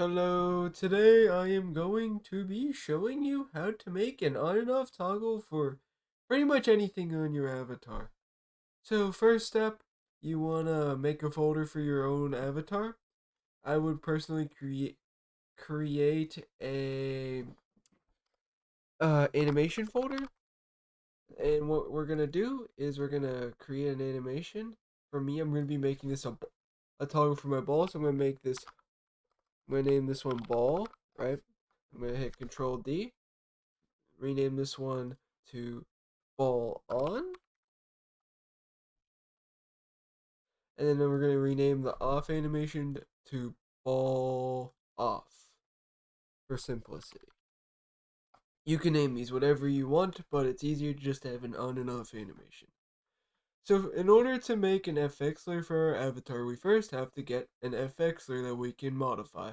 Hello, today I am going to be showing you how to make an on and off toggle for pretty much anything on your avatar. So first step, you want to make a folder for your own avatar. I would personally create a animation folder, and what we're going to do is we're going to create an animation. For me, I'm going to be making this a toggle for my ball, so I'm going to name this one ball, right? I'm going to hit Control D. Rename this one to ball on, and then we're going to rename the off animation to ball off for simplicity. You can name these whatever you want, but it's easier just to have an on and off animation. So in order to make an FX layer for our avatar, we first have to get an FX layer that we can modify.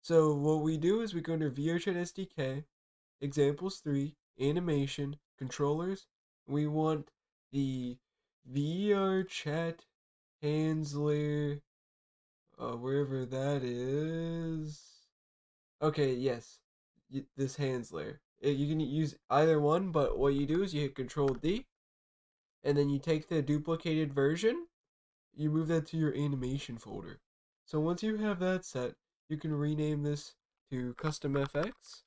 So what we do is we go under VRC SDK, examples 3, animation, controllers. We want the VR chat hands layer, wherever that is. Okay, yes, this hands layer. You can use either one, but what you do is you hit Control D, and then you take the duplicated version, you move that to your animation folder. So once you have that set, you can rename this to Custom FX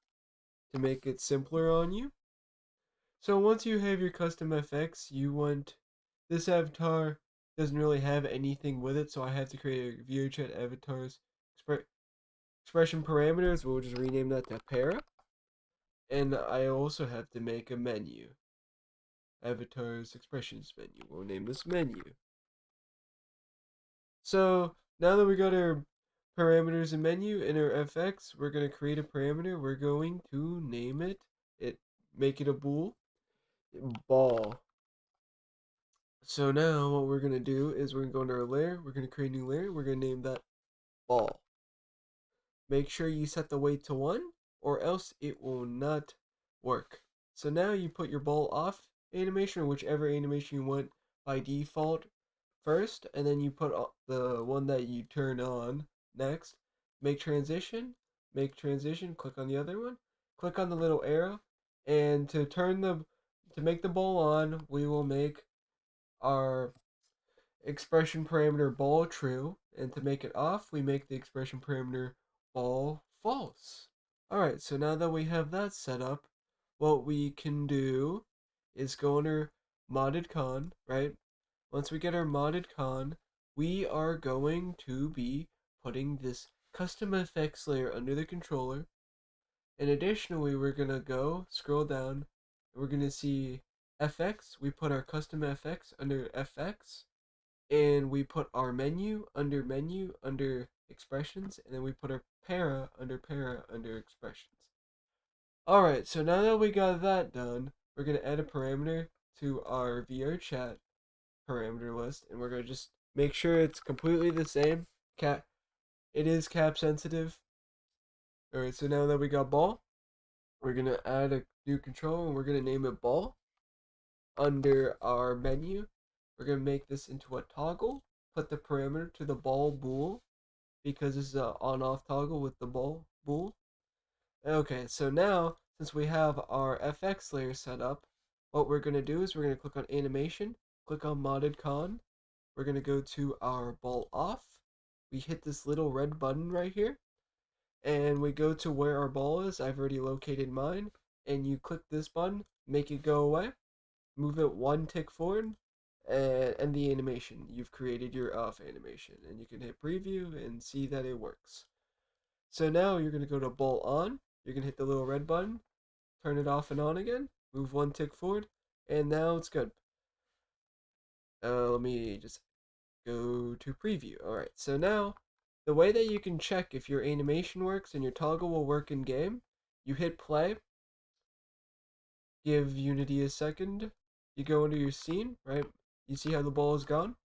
to make it simpler on you. So once you have your custom FX, you want this avatar doesn't really have anything with it, so I have to create a VRChat avatars expression parameters. We'll just rename that to para, and I also have to make a menu, avatars expressions menu. We'll name this menu. So now that we got our parameters and menu in our FX, we're gonna create a parameter. We're going to name it, make it a bool, ball. So now what we're going to do is we're going to go into our layer, we're going to create a new layer, we're going to name that ball. Make sure you set the weight to 1 or else it will not work. So now you put your ball off animation or whichever animation you want by default first, and then you put the one that you turn on next. Make transition, click on the other one, click on the little arrow, and to make the ball on, we will make our expression parameter ball true, and to make it off, we make the expression parameter ball false. Alright, so now that we have that set up, what we can do is go under modded con, right? Once we get our modded con, we are going to be putting this custom FX layer under the controller. And additionally, we're going to go scroll down, we're going to see FX. We put our custom FX under FX, and we put our menu under expressions, and then we put our para under expressions. Alright, so now that we got that done, we're going to add a parameter to our VR chat parameter list, and we're going to just make sure it's completely the same. It is cap sensitive. Alright, so now that we got ball, we're going to add a new control, and we're going to name it ball. Under our menu, we're going to make this into a toggle, put the parameter to the ball bool, because this is an on-off toggle with the ball bool. Okay, so now, since we have our FX layer set up, what we're going to do is we're going to click on animation, click on modded con, we're going to go to our ball off, we hit this little red button right here, and we go to where our ball is. I've already located mine, and you click this button, make it go away, move it 1 tick forward, and end the animation. You've created your off animation, and you can hit preview and see that it works. So now you're going to go to ball on, you're going to hit the little red button, turn it off and on again, move 1 tick forward, and now it's good. Let me just go to preview. Alright, so now the way that you can check if your animation works and your toggle will work in game, you hit play, give Unity a second, you go into your scene, right? You see how the ball is gone?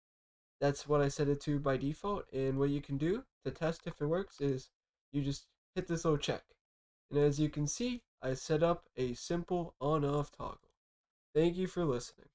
That's what I set it to by default, and what you can do to test if it works is you just hit this little check. And as you can see, I set up a simple on-off toggle. Thank you for listening.